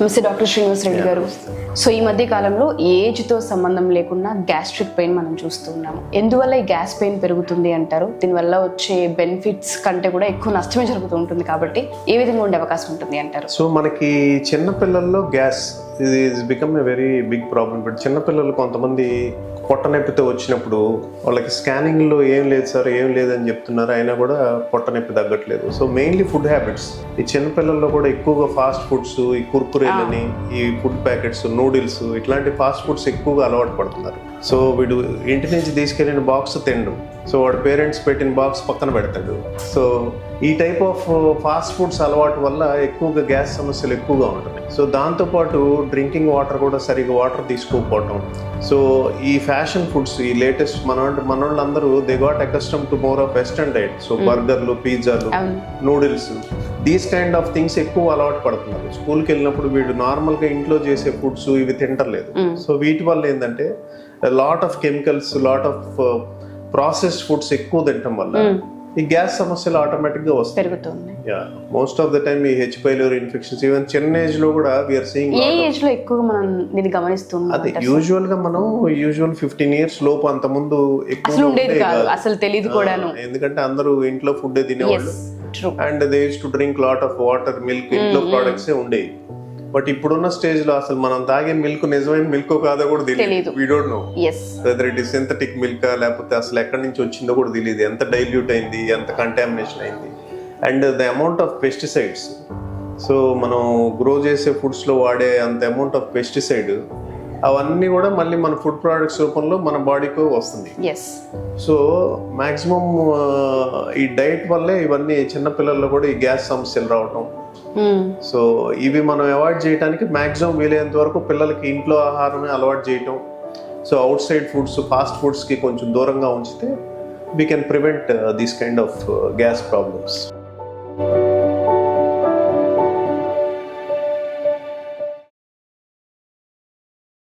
నమస్తే డాక్టర్ శ్రీనివాస్ రెడ్డి గారు. సో ఈ మధ్య కాలంలో ఏజ్తో సంబంధం లేకుండా గ్యాస్ట్రిక్ పెయిన్ మనం చూస్తూ ఉన్నాము. ఎందువల్ల ఈ గ్యాస్ పెయిన్ పెరుగుతుంది అంటారు? దీనివల్ల వచ్చే బెనిఫిట్స్ కంటే కూడా ఎక్కువ నష్టమే జరుగుతూ ఉంటుంది కాబట్టి ఏ విధంగా ఉండే అవకాశం ఉంటుంది అంటారు? సో మనకి చిన్నపిల్లల్లో గ్యాస్ ఇది become a very big problem. But చిన్నపిల్లలు కొంతమంది పొట్ట నొప్పితో వచ్చినప్పుడు వాళ్ళకి స్కానింగ్లో ఏం లేదు సార్, ఏం లేదని చెప్తున్నారు, అయినా కూడా పొట్ట నొప్పి తగ్గట్లేదు. So mainly food habits. ఈ చిన్నపిల్లల్లో కూడా ఎక్కువగా ఫాస్ట్ ఫుడ్స్, ఈ కుర్కురేలని, ఈ ఫుడ్ ప్యాకెట్స్, నూడిల్స్, ఇట్లాంటి ఫాస్ట్ ఫుడ్స్ ఎక్కువగా అలవాటు పడుతున్నారు. సో వీడు ఇంటి నుంచి తీసుకెళ్ళిన బాక్స్ తిండు, సో వాడు పేరెంట్స్ పెట్టిన బాక్స్ పక్కన పెడతాడు. సో ఈ టైప్ ఆఫ్ ఫాస్ట్ ఫుడ్స్ అలవాటు వల్ల ఎక్కువగా గ్యాస్ సమస్యలు ఎక్కువగా ఉంటున్నాయి. సో దాంతోపాటు డ్రింకింగ్ వాటర్ కూడా సరిగ్గా వాటర్ తీసుకోకపోవటం. సో ఈ ఫ్యాషన్ ఫుడ్స్, ఈ లేటెస్ట్ మనోళ్ళందరూ they got accustom to more of western diet. So బర్గర్లు, పిజ్జాలు, noodles, these kind of things ఎక్కువ అలవాటు పడుతున్నారు. స్కూల్కి వెళ్ళినప్పుడు వీడు నార్మల్గా ఇంట్లో చేసే ఫుడ్స్ ఇవి తింటలేదు. సో వీటి వల్ల ఏంటంటే lot of chemicals, lot of processed foods ఎక్కువ తినటం వల్ల ఈ గ్యాస్ సమస్యలు ఆటోమేటిక్ గా వస్తాయి. మోస్ట్ ఆఫ్ ద టైమ్ ఈ హెచ్ పైలోరీ ఇన్ఫెక్షన్స్ ఈవెన్ చిన్న ఏజ్ లో కూడా వీఆర్ సీయింగ్. ఏ ఏజ్ లో ఎక్కువగా మనం దీన్ని గమనిస్తున్నాం? అదే యూజువల్ గా మనం 15 years లోపు, అంత ముందు ఎక్కువ ఉండేది కాదు, అసలు తెలియదు కూడా. ఎందుకంటే అందరూ ఇంట్లో ఫుడ్ తినేవాళ్ళు and they use to drink lot of water, milk, ఇంట్లో ప్రోడక్ట్స్ ఉండేవి. బట్ ఇప్పుడున్న స్టేజ్ లో అసలు మనం తాగే మిల్క్ నిజమైన మిల్క్ కాదో కూడా తెలియదు. We don't know whether it is synthetic milk లేకపోతే అసలు ఎక్కడి నుంచి వచ్చిందో కూడా తెలియదు. ఎంత డైల్యూట్ అయింది, ఎంత కంటామినేషన్ అయింది, and the amount of pesticides. So మనం గ్రో చేసే ఫుడ్స్ లో వాడే అంత అమౌంట్ ఆఫ్ పెస్టిసైడ్ అవన్నీ కూడా మళ్ళీ మన ఫుడ్ ప్రోడక్ట్స్ రూపంలో మన బాడీకి వస్తుంది. సో మాక్సిమం ఈ డైట్ వల్లే ఇవన్నీ చిన్నపిల్లల్లో కూడా ఈ గ్యాస్ సమస్యలు రావటం. సో ఇవి మనం అవాయిడ్ చేయడానికి మాక్సిమం వీలైనంత వరకు పిల్లలకి ఇంట్లో ఆహారమే అలవాటు చేయటం. So outside foods, fast ఫుడ్స్కి కొంచెం దూరంగా ఉంచితే we can prevent these kind of gas problems.